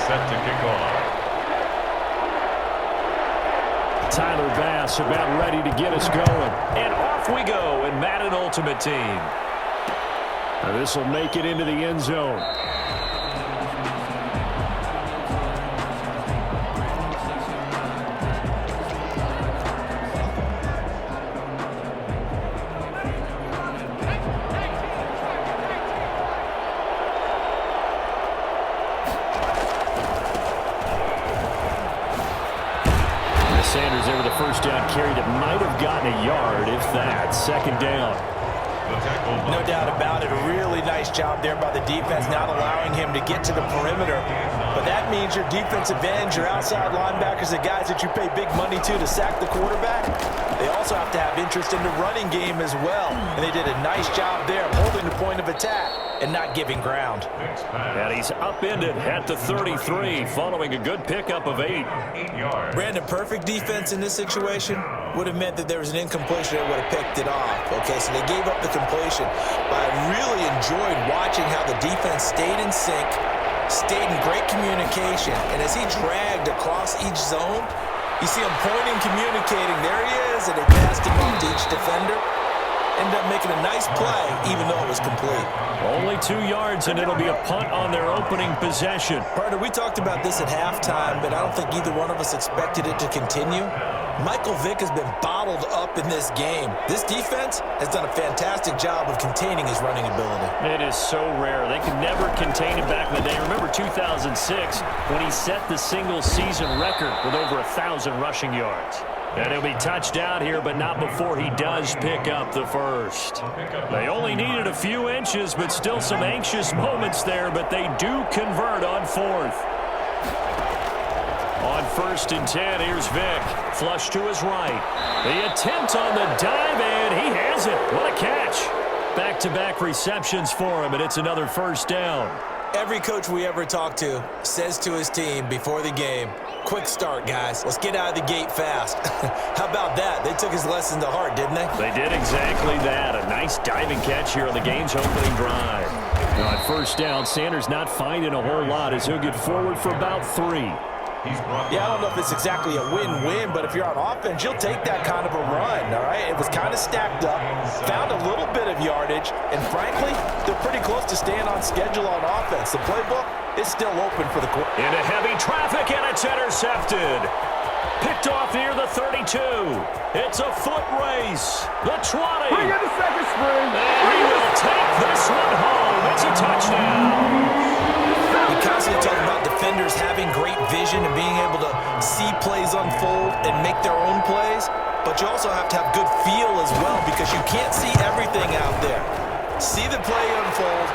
set to kick off. Tyler Bass about ready to get us going. And off we go in Madden Ultimate Team. This will make it into the end zone. Sanders there with a first down carry that might have gotten a yard, if that. Second down. No doubt about it. A really nice job there by the defense, not allowing him to get to the perimeter. But that means your defensive ends, your outside linebackers, the guys that you pay big money to sack the quarterback, they also have to have interest in the running game as well. And they did a nice job there of holding the point of attack and not giving ground. And he's upended at the 33 following a good pickup of 8. Brandon, perfect defense in this situation would have meant that there was an incompletion that would have picked it off. Okay, so they gave up the completion. But I really enjoyed watching how the defense stayed in sync, stayed in great communication. And as he dragged across each zone, you see him pointing, communicating. There he is, and they passed him off to each defender. Ended up making a nice play, even though it was complete. Only 2 yards, and it'll be a punt on their opening possession. Partner, we talked about this at halftime, but I don't think either one of us expected it to continue. Michael Vick has been bottled up in this game. This defense has done a fantastic job of containing his running ability. It is so rare. They could never contain him back in the day. Remember 2006 when he set the single-season record with over 1,000 rushing yards. And he'll be touched out here, but not before he does pick up the first. They only needed a few inches, but still some anxious moments there, but they do convert on 4th. On 1st and 10, here's Vick. Flush to his right. The attempt on the dive, and he has it. What a catch. Back-to-back receptions for him, and it's another first down. Every coach we ever talk to says to his team before the game, quick start, guys. Let's get out of the gate fast. How about that? They took his lesson to heart, didn't they? They did exactly that. A nice diving catch here on the game's opening drive. Now on first down, Sanders not finding a whole lot as he'll get forward for about 3. Yeah, I don't know if it's exactly a win-win, but if you're on offense, you'll take that kind of a run, all right? It was kind of stacked up, found a little bit of yardage, and frankly, they're pretty close to staying on schedule on offense. The playbook is still open for the quarter. Into heavy traffic, and it's intercepted. Picked off near the 32. It's a foot race. The 20. Bring in the second string. And he will take this one home. It's a touchdown. We constantly talk about defenders having great vision and being able to see plays unfold and make their own plays, but you also have to have good feel as well because you can't see everything out there. See the play unfold,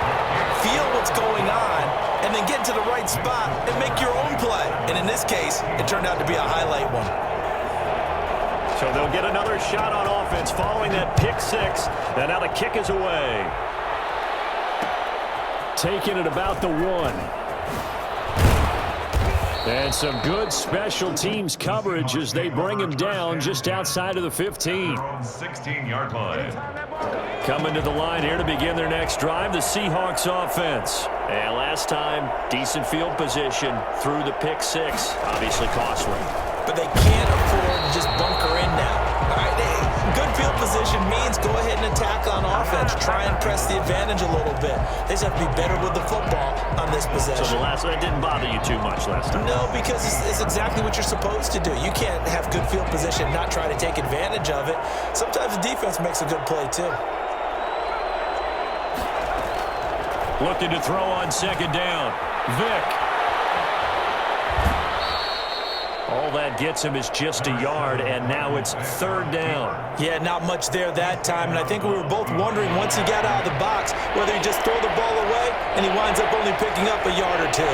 feel what's going on, and then get to the right spot and make your own play. And in this case, it turned out to be a highlight one. So they'll get another shot on offense following that pick 6, and now the kick is away. Taking it about the 1. And some good special teams coverage as they bring him down just outside of the 15. 16-yard line. Coming to the line here to begin their next drive, the Seahawks offense. And last time, decent field position through the pick 6. Obviously costly. But they can't afford to just bunker in now. All right, good field position means go ahead and attack on offense. Try and press the advantage a little bit. They just have to be better with the football on this possession. So that didn't bother you too much last time? No, because it's exactly what you're supposed to do. You can't have good field position and not try to take advantage of it. Sometimes the defense makes a good play too. Looking to throw on second down. Vick. All that gets him is just a yard, and now it's 3rd down. Yeah, not much there that time, and I think we were both wondering once he got out of the box whether he just throw the ball away and he winds up only picking up a yard or 2.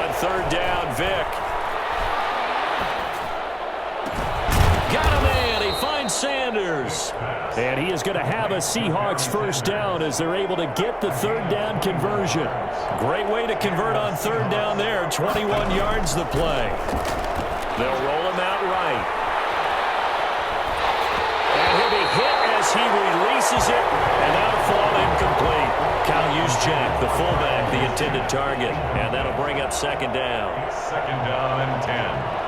On 3rd down, Vick. Got him in. He finds Sanders. And he is going to have a Seahawks first down as they're able to get the 3rd down conversion. Great way to convert on 3rd down there. 21 yards the play. They'll roll him out right. And he'll be hit as he releases it. And that'll fall incomplete. Kyle Juszczyk The fullback, the intended target. And that'll bring up second down. Second down and 10.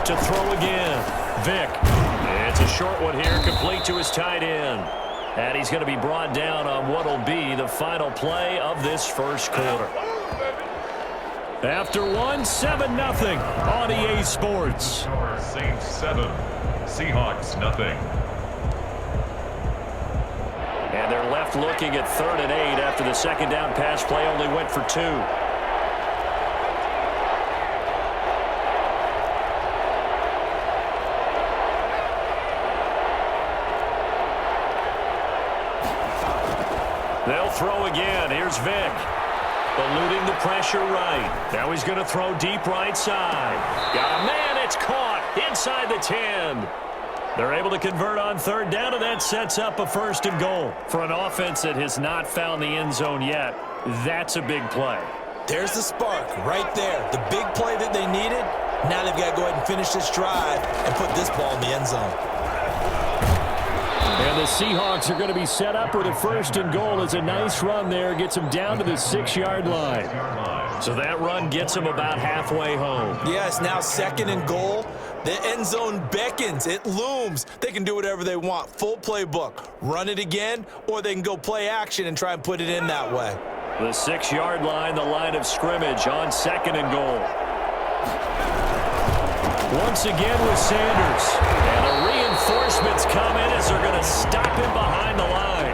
To throw again. Vick. It's a short one here, complete to his tight end. And he's going to be brought down on what will be the final play of this first quarter. After 7-0 on EA Sports. Saints 7, Seahawks nothing. And they're left looking at 3rd and 8 after the second down pass play only went for 2. They'll throw again. Here's Vick. Eluding the pressure right. Now he's going to throw deep right side. Got a man. It's caught inside the 10. They're able to convert on 3rd down, and that sets up a 1st and goal. For an offense that has not found the end zone yet, that's a big play. There's the spark right there. The big play that they needed. Now they've got to go ahead and finish this drive and put this ball in the end zone. And the Seahawks are going to be set up with a 1st and goal. It's a nice run there. Gets them down to the 6-yard line. So that run gets them about halfway home. Yes, now 2nd and goal. The end zone beckons. It looms. They can do whatever they want. Full playbook. Run it again, or they can go play action and try and put it in that way. The 6-yard line, the line of scrimmage on 2nd and goal. Once again with Sanders. And the reinforcements come in as they're going to stop him behind the line.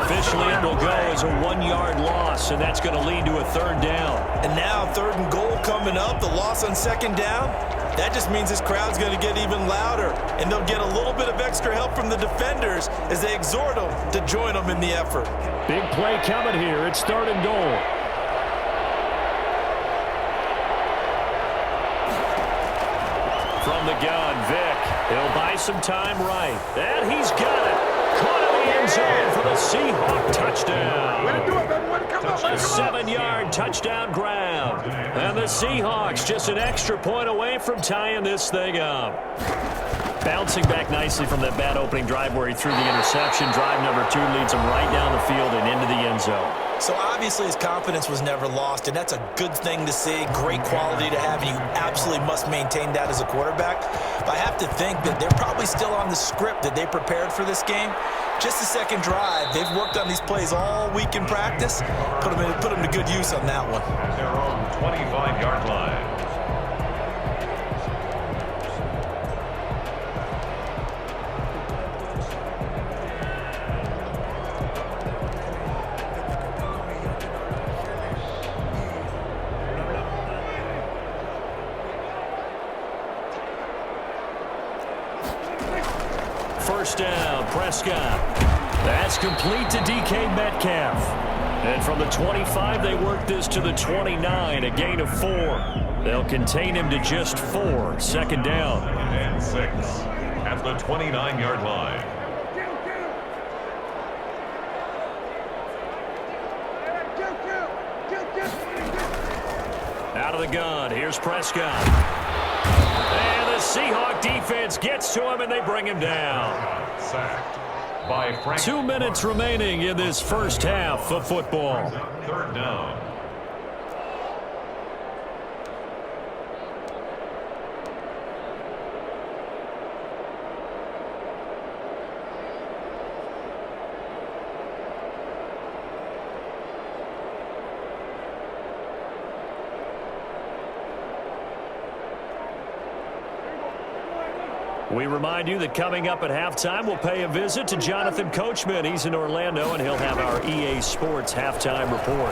Officially, it will go as a 1-yard loss, and that's going to lead to a 3rd down. And now 3rd and goal coming up. The loss on 2nd down. That just means this crowd's going to get even louder, and they'll get a little bit of extra help from the defenders as they exhort them to join them in the effort. Big play coming here. It's 3rd and goal. From the gun, Vick. He'll buy some time right. And he's got it. Caught in the end zone for the Seahawk touchdown. A 7-yard touchdown grab. And the Seahawks just an extra point away from tying this thing up. Bouncing back nicely from that bad opening drive where he threw the interception. Drive number 2 leads him right down the field and into the end zone. So obviously his confidence was never lost, and that's a good thing to see. Great quality to have, and you absolutely must maintain that as a quarterback. But I have to think that they're probably still on the script that they prepared for this game. Just the 2nd drive. They've worked on these plays all week in practice. Put them to good use on that one. Their own 25-yard line. First down, Prescott. That's complete to DK Metcalf. And from the 25, they work this to the 29, a gain of 4. They'll contain him to just 4. 2nd down. And 6 at the 29-yard line. Out of the gun, here's Prescott. And the Seahawk defense gets to him, and they bring him down. Sacked by Frank. 2 minutes remaining in this first half of football. 3rd down. We remind you that coming up at halftime, we'll pay a visit to Jonathan Coachman. He's in Orlando, and he'll have our EA Sports halftime report.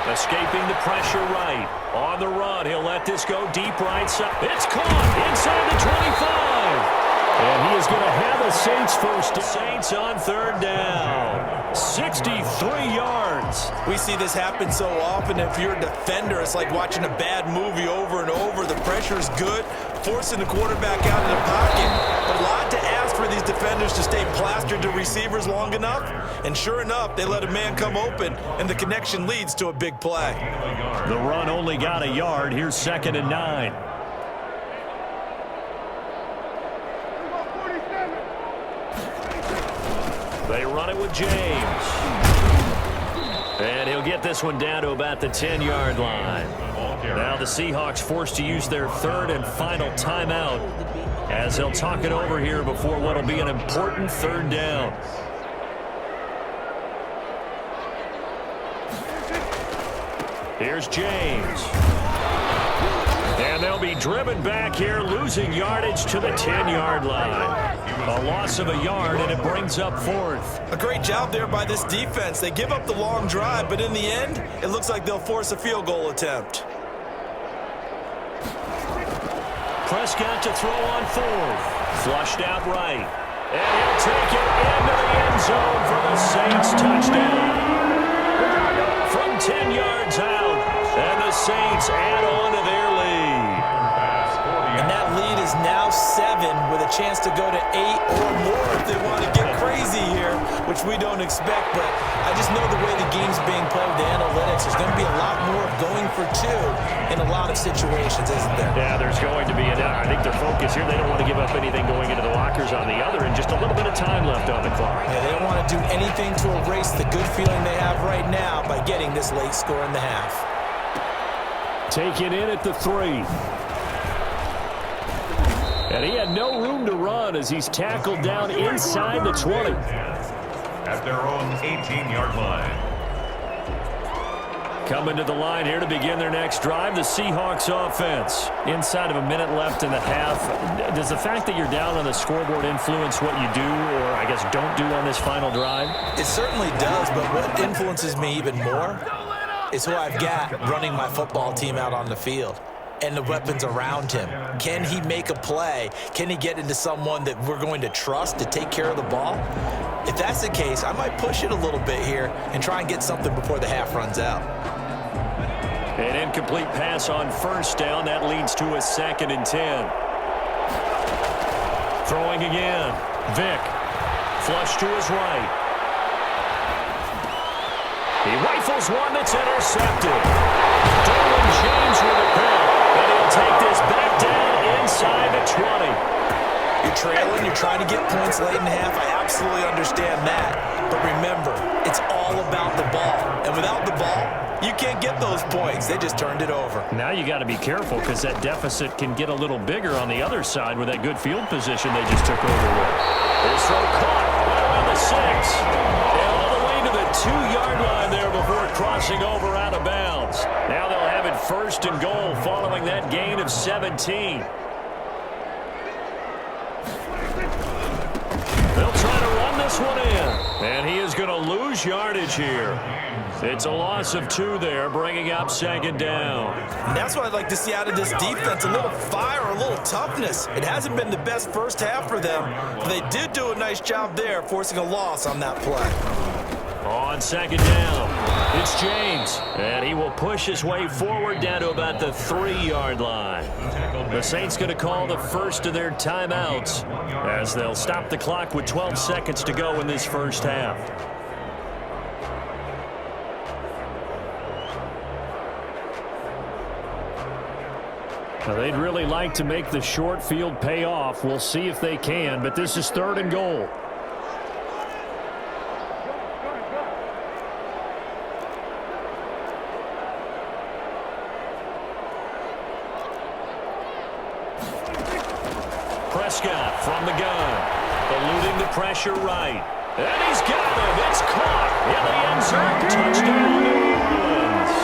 Escaping the pressure right. On the run, he'll let this go deep right side. It's caught inside the 25. And he is going to have a Saints first. Saints on 3rd down. 63 yards. We see this happen so often. If you're a defender, it's like watching a bad movie over and over. The pressure's good, forcing the quarterback out of the pocket. But a lot to ask for these defenders to stay plastered to receivers long enough. And sure enough, they let a man come open, and the connection leads to a big play. The run only got a yard. Here's 2nd and 9. They run it with James. And he'll get this one down to about the 10-yard line. Now the Seahawks forced to use their third and final timeout as they'll talk it over here before what will be an important third down. Here's James. And they'll be driven back here, losing yardage to the 10-yard line. A loss of a yard, and it brings up fourth. A great job there by this defense. They give up the long drive, but in the end, it looks like they'll force a field goal attempt. Prescott to throw on fourth. Flushed out right. And he'll take it into the end zone for the Saints touchdown. From 10 yards out, and the Saints add on to their lead. And that lead is now 7 with a chance to go to 8 or more if they want to get crazy here, which we don't expect. But I just know the way the game's being played with the analytics, there's going to be a lot more of going for 2 in a lot of situations, isn't there? Yeah, there's going to be. I think their focus here, they don't want to give up anything going into the lockers on the other, and just a little bit of time left on the clock. Yeah, they don't want to do anything to erase the good feeling they have right now by getting this late score in the half. Taken in at the 3. And he had no room to run as he's tackled down inside the 20. At their own 18-yard line. Coming to the line here to begin their next drive, the Seahawks offense. Inside of a minute left in the half. Does the fact that you're down on the scoreboard influence what you do, or I guess don't do on this final drive? It certainly does, but what influences me even more is who I've got running my football team out on the field and the weapons around him. Can he make a play? Can he get into someone that we're going to trust to take care of the ball? If that's the case, I might push it a little bit here and try and get something before the half runs out. An incomplete pass on first down. That leads to a 2nd and 10. Throwing again. Vick. Flush to his right. He rifles one that's intercepted. Derwin James with a pick. And he'll take this back down inside the 20. You're trailing, you're trying to get points late in the half. I absolutely understand that. But remember, it's all about the ball. And without the ball, you can't get those points. They just turned it over. Now you got to be careful because that deficit can get a little bigger on the other side with that good field position they just took over with. This throw caught right around the 6. And all the way to the 2-yard line there before crossing over out of bounds. Now they'll have it 1st and goal following that gain of 17. They'll try to run this one in. And he is going to lose yardage here. It's a loss of 2 there, bringing up 2nd down. And that's what I'd like to see out of this defense, a little fire, a little toughness. It hasn't been the best first half for them, but they did do a nice job there, forcing a loss on that play. On 2nd down, it's James, and he will push his way forward down to about the 3-yard line. The Saints going to call the first of their timeouts as they'll stop the clock with 12 seconds to go in this first half. Now, they'd really like to make the short field pay off. We'll see if they can, but this is 3rd and goal. Prescott from the gun, eluding the pressure right. And he's got him. It's caught in the end zone. Touchdown, New Orleans.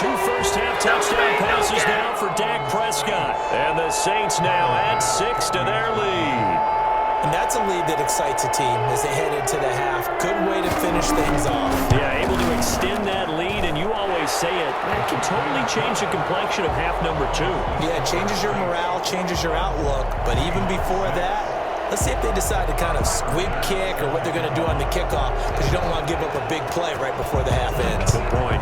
2 first-half touchdown passes now for Dak Prescott. And the Saints now add 6 to their lead. And that's a lead that excites a team as they head into the half. Good way to finish things off. Yeah, able to extend that lead, and you always say it, that can totally change the complexion of half number 2. Yeah, it changes your morale, changes your outlook. But even before that, let's see if they decide to kind of squib kick or what they're going to do on the kickoff, because you don't want to give up a big play right before the half ends. Good point.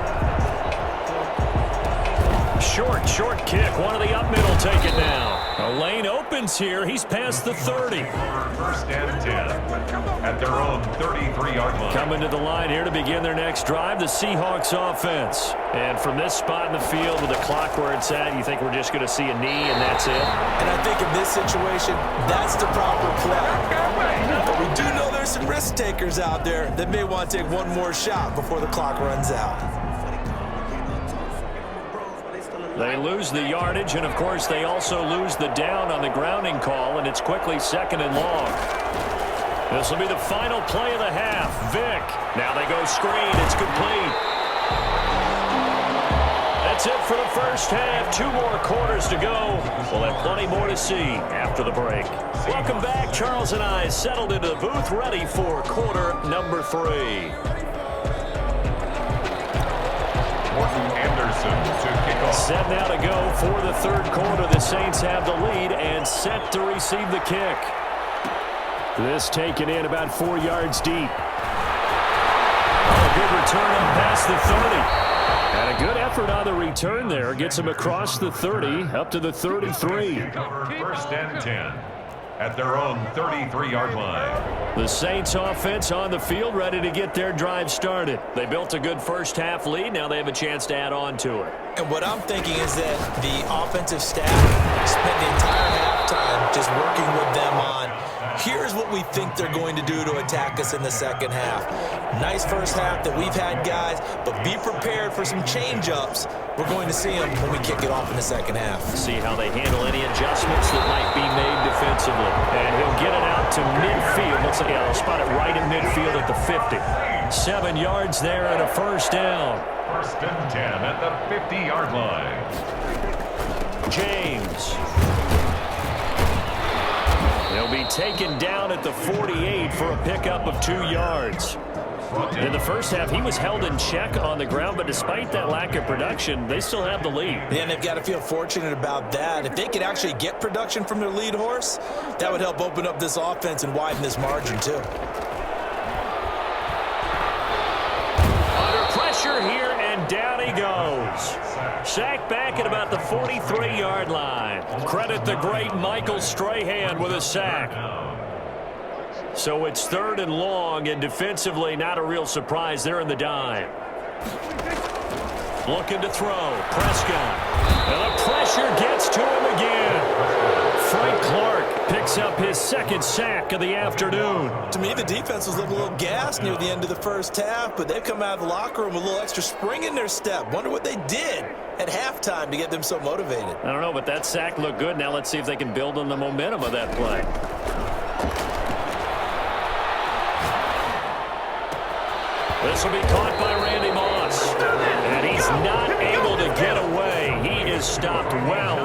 Short kick. One of the up middle take it now. A lane opens here. He's past the 30. 1st and 10 at their own 33-yard line. Coming to the line here to begin their next drive, the Seahawks offense. And from this spot in the field with the clock where it's at, you think we're just going to see a knee and that's it? And I think in this situation, that's the proper play. But we do know there's some risk takers out there that may want to take one more shot before the clock runs out. They lose the yardage, and of course they also lose the down on the grounding call, and it's quickly 2nd and long. This will be the final play of the half. Vick. Now they go screen. It's complete. That's it for the first half. 2 more quarters to go. We'll have plenty more to see after the break. Welcome back. Charles and I settled into the booth, ready for quarter number 3. Morton Anderson to kick off. Set now to go for the 3rd quarter. The Saints have the lead and set to receive the kick. This taken in about 4 yards deep. A good return up past the 30. And a good effort on the return there. Gets him across the 30 up to the 33. 1st and 10 at their own 33-yard line. The Saints offense on the field, ready to get their drive started. They built a good first half lead. Now they have a chance to add on to it. And what I'm thinking is that the offensive staff spent the entire halftime just working with them on, here's what we think they're going to do to attack us in the second half. Nice first half that we've had, guys, but be prepared for some change-ups. We're going to see them when we kick it off in the second half. See how they handle any adjustments that might be made defensively. And he'll get it out to midfield. Looks like he'll spot it right in midfield at the 50. 7 yards there and a first down. 1st and 10 at the 50-yard line. James. He'll be taken down at the 48 for a pickup of 2 yards. In the first half, he was held in check on the ground, but despite that lack of production, they still have the lead. And they've got to feel fortunate about that. If they could actually get production from their lead horse, that would help open up this offense and widen this margin, too. Under pressure here, and down he goes. Sacked back at about the 43-yard line. Credit the great Michael Strahan with a sack. So it's 3rd and long, and defensively not a real surprise. They're in the dime. Looking to throw. Prescott. And the pressure gets to him again. Frank Clark picks up his 2nd sack of the afternoon. To me, the defense was looking a little gassed near the end of the first half, but they've come out of the locker room with a little extra spring in their step. Wonder what they did at halftime to get them so motivated. I don't know, but that sack looked good. Now let's see if they can build on the momentum of that play. This will be caught by Randy Moss. And he's not able to get away. He is stopped well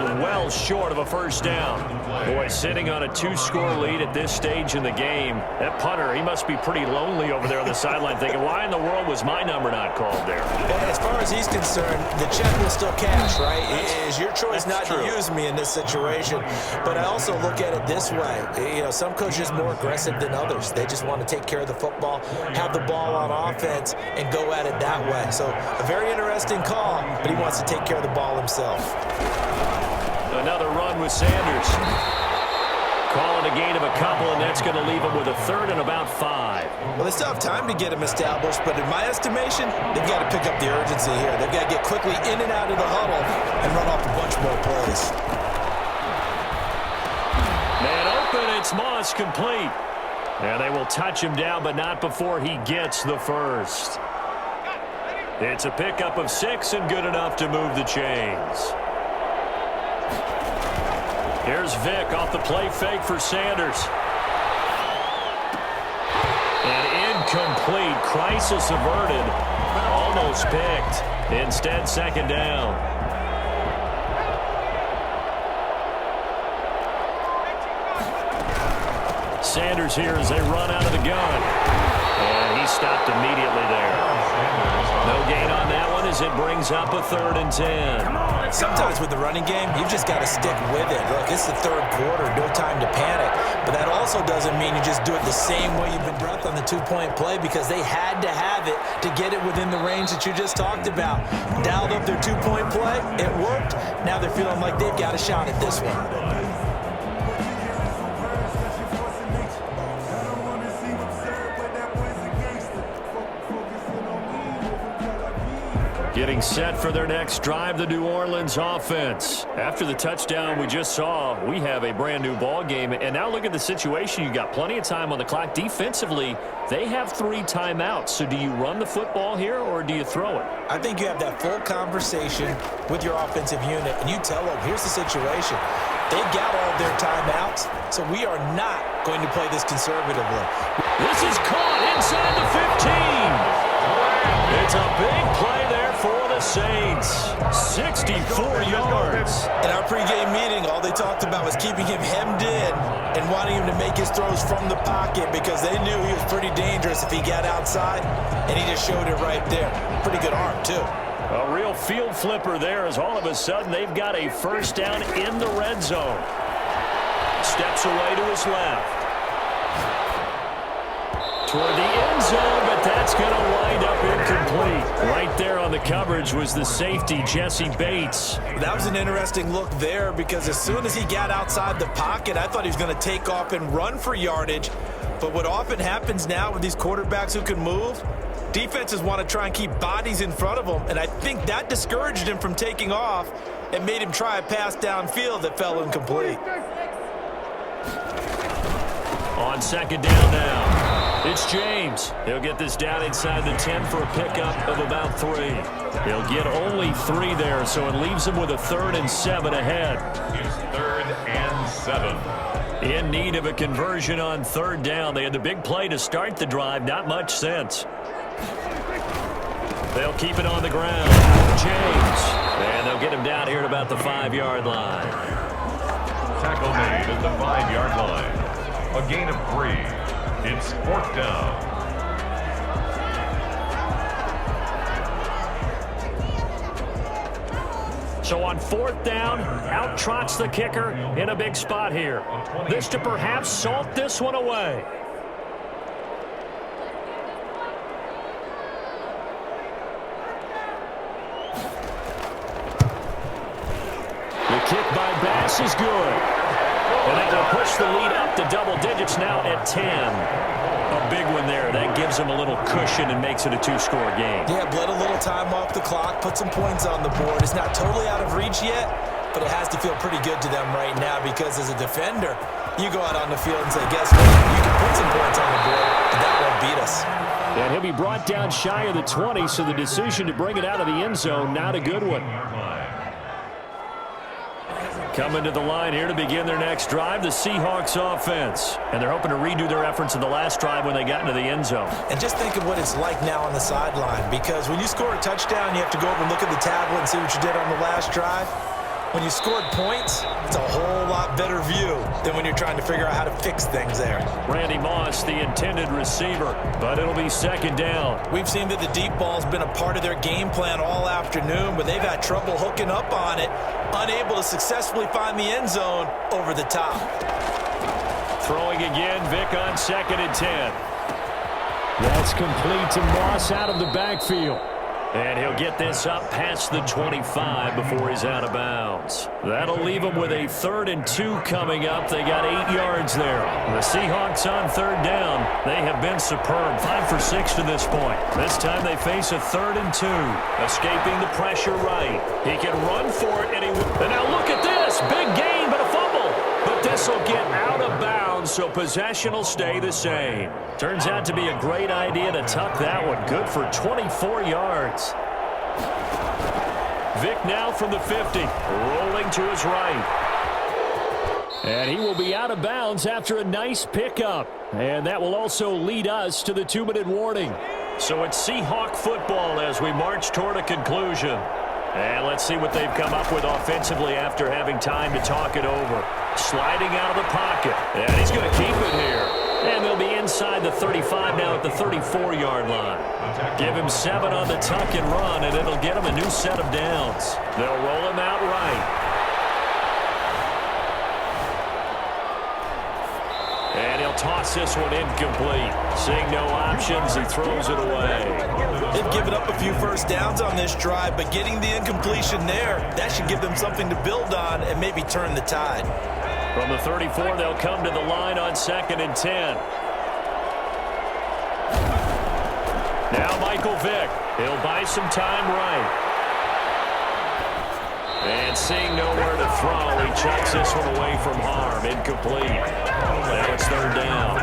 short of a first down. Boy, sitting on a 2-score lead at this stage in the game. That punter, he must be pretty lonely over there on the sideline thinking, why in the world was my number not called there? As far as he's concerned, the check will still cash, right? It is your choice not to use me in this situation. But I also look at it this way. You know, some coaches are more aggressive than others. They just want to take care of the football, have the ball on offense, and go at it that way. So a very interesting call, but he wants to take care of the ball himself. Another run with Sanders. Calling a gain of a couple, and that's going to leave him with a 3rd and about 5. Well, they still have time to get him established, but in my estimation, they've got to pick up the urgency here. They've got to get quickly in and out of the huddle and run off a bunch more plays. Man open, it's Moss complete. And they will touch him down, but not before he gets the first. It's a pickup of 6 and good enough to move the chains. Here's Vick off the play fake for Sanders. And incomplete. Crisis averted. Almost picked. Instead, 2nd down. Sanders here as they run out of the gun. And he stopped immediately there. No gain on that one as it brings up a 3rd and 10. Sometimes with the running game, you've just got to stick with it. Look, it's the 3rd quarter, no time to panic. But that also doesn't mean you just do it the same way you've been breath on the 2-point play, because they had to have it to get it within the range that you just talked about. Dialed up their 2-point play, it worked. Now they're feeling like they've got a shot at this one. Getting set for their next drive, the New Orleans offense. After the touchdown we just saw, we have a brand new ball game. And now look at the situation. You got plenty of time on the clock. Defensively, they have 3 timeouts. So do you run the football here or do you throw it? I think you have that full conversation with your offensive unit, and you tell them, here's the situation. They've got all of their timeouts, so we are not going to play this conservatively. This is caught inside the 15. It's a big play there for the Saints. 64 yards. In our pregame meeting, all they talked about was keeping him hemmed in and wanting him to make his throws from the pocket because they knew he was pretty dangerous if he got outside, and he just showed it right there. Pretty good arm, too. A real field flipper there as all of a sudden they've got a first down in the red zone. Steps away to his left. Toward the end zone, but that's going to wind up incomplete. Right there on the coverage was the safety, Jesse Bates. That was an interesting look there because as soon as he got outside the pocket, I thought he was going to take off and run for yardage. But what often happens now with these quarterbacks who can move, defenses want to try and keep bodies in front of them, and I think that discouraged him from taking off and made him try a pass downfield that fell incomplete. On second down now. It's James. He'll get this down inside the 10 for a pickup of about 3. He'll get only 3 there, so it leaves him with a 3rd and 7 ahead. It's 3rd and 7. In need of a conversion on 3rd down. They had the big play to start the drive. Not much sense. They'll keep it on the ground. James. And they'll get him down here at about the 5-yard line. Tackle made at the 5-yard line. A gain of 3. It's 4th down. So on 4th down, out trots the kicker in a big spot here. This to perhaps salt this one away. The kick by Bass is good. And that will push the lead up to double digits now at 10. A big one there. That gives them a little cushion and makes it a 2-score game. Yeah, bled a little time off the clock, put some points on the board. It's not totally out of reach yet, but it has to feel pretty good to them right now because as a defender, you go out on the field and say, guess what? You can put some points on the board, and that won't beat us. And he'll be brought down shy of the 20, so the decision to bring it out of the end zone, not a good one. Coming to the line here to begin their next drive, the Seahawks offense. And they're hoping to redo their efforts in the last drive when they got into the end zone. And just think of what it's like now on the sideline, because when you score a touchdown, you have to go over and look at the tablet and see what you did on the last drive. When you scored points, it's a whole lot better view than when you're trying to figure out how to fix things there. Randy Moss, the intended receiver, but it'll be 2nd down. We've seen that the deep ball's been a part of their game plan all afternoon, but they've had trouble hooking up on it, unable to successfully find the end zone over the top. Throwing again, Vic on 2nd and 10. That's complete to Moss out of the backfield. And he'll get this up past the 25 before he's out of bounds. That'll leave him with a 3rd and 2 coming up. They got 8 yards there. The Seahawks on 3rd down. They have been superb. 5 for 6 to this point. This time they face a 3rd and 2. Escaping the pressure right. He can run for it. And now look at this. Big gain, but a fumble. But this will get out of bounds, so possession will stay the same. Turns out to be a great idea to tuck that one. Good for 24 yards. Vic now from the 50, rolling to his right. And he will be out of bounds after a nice pickup. And that will also lead us to the 2-minute warning. So it's Seahawk football as we march toward a conclusion. And let's see what they've come up with offensively after having time to talk it over. Sliding out of the pocket. And he's going to keep it here. And they'll be inside the 35 now at the 34-yard line. Give him 7 on the tuck and run, and it'll get him a new set of downs. They'll roll him out right. And he'll toss this one incomplete. Seeing no options, he throws it away. They've given up a few first downs on this drive, but getting the incompletion there, that should give them something to build on and maybe turn the tide. From the 34, they'll come to the line on 2nd and 10. Now Michael Vick. He'll buy some time right. And seeing nowhere to throw, he chucks this one away from harm. Incomplete. Now it's third down.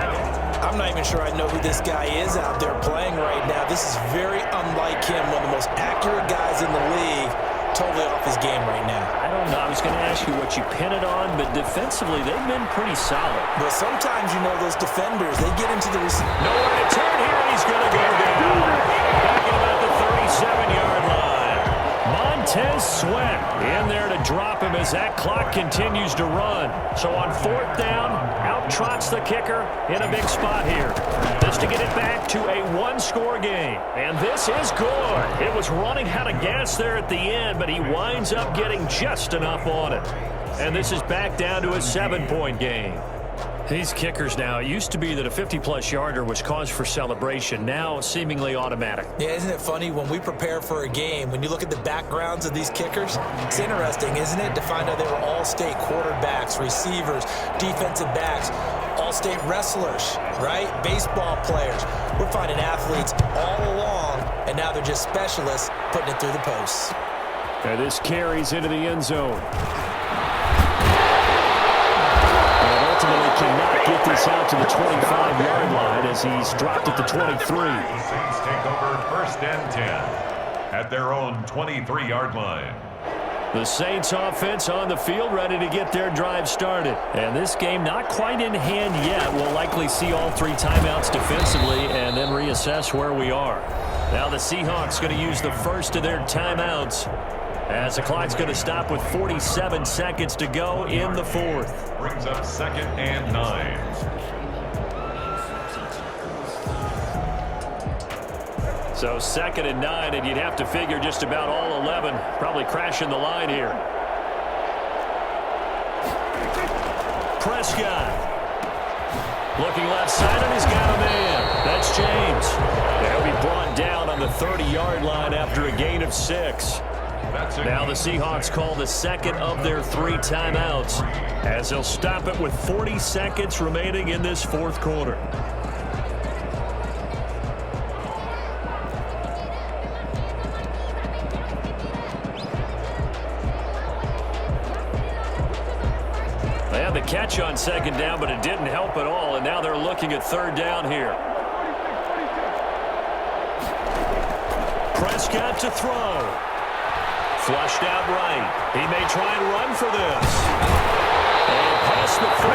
I'm not even sure I know who this guy is out there playing right now. This is very unlike him, one of the most accurate guys in the league. Totally off his game right now. I don't know. I was going to ask you what you pin it on, but defensively, they've been pretty solid. But sometimes, you know, those defenders, they get into the nowhere to turn here, and he's going to go down. Back at about the 37-yard line. Montez Sweat in there to drop him as that clock continues to run. So on fourth down, out trots the kicker in a big spot here. Just to get it back to a one-score game. And this is good. It was running out of gas there at the end, but he winds up getting just enough on it. And this is back down to a 7-point game. These kickers now, it used to be that a 50-plus yarder was cause for celebration. Now, seemingly automatic. Yeah, isn't it funny when we prepare for a game, when you look at the backgrounds of these kickers, it's interesting, isn't it, to find out they were all-state quarterbacks, receivers, defensive backs, all-state wrestlers, right? Baseball players. We're finding athletes all along, and now they're just specialists putting it through the posts. And this carries into the end zone. Cannot get this out to the 25-yard line as he's dropped at the 23. The Saints take over first and 10 at their own 23-yard line. The Saints offense on the field ready to get their drive started. And this game not quite in hand yet. We'll likely see all three timeouts defensively and then reassess where we are. Now the Seahawks going to use the first of their timeouts as the clock's going to stop with 47 seconds to go in the fourth. Brings up second and 9. So second and 9, and you'd have to figure just about all 11 probably crashing the line here. Prescott. Looking left side, and he's got a man. That's James. He'll be brought down on the 30-yard line after a gain of 6. Now the Seahawks call the second of their 3 timeouts as they'll stop it with 40 seconds remaining in this fourth quarter. They had the catch on second down, but it didn't help at all, and now they're looking at third down here. Prescott to throw. Flushed out right. He may try and run for this. And past the 40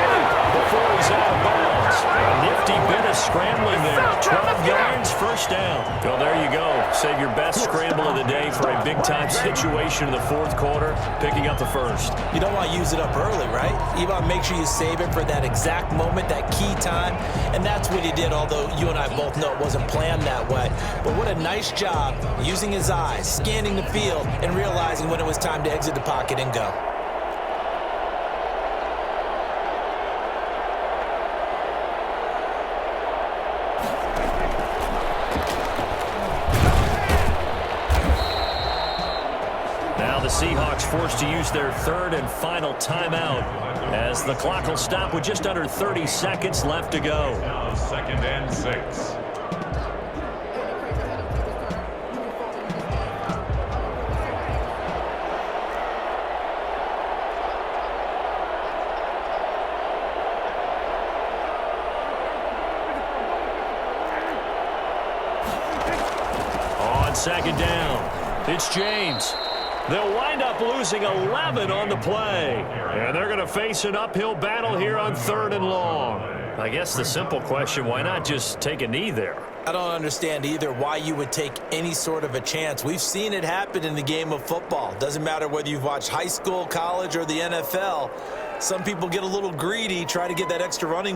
before he's out of bounds. A nifty bit of scrambling there. 12 yards, first down. Well, there you go. Save your best scramble of the day for a big-time situation in the fourth quarter, picking up the first. You don't want to use it up early, right? You want to make sure you save it for that exact moment, that key time. And that's what he did, although you and I both know it wasn't planned that way. But what a nice job using his eyes, scanning the field, and realizing when it was time to exit the pocket and go. The Seahawks forced to use their third and final timeout as the clock will stop with just under 30 seconds left to go. Now second and 6. On second down, it's James. They'll wind up losing 11 on the play. And they're going to face an uphill battle here on third and long. I guess the simple question, why not just take a knee there? I don't understand either why you would take any sort of a chance. We've seen it happen in the game of football. Doesn't matter whether you've watched high school, college, or the NFL. Some people get a little greedy, try to get that extra running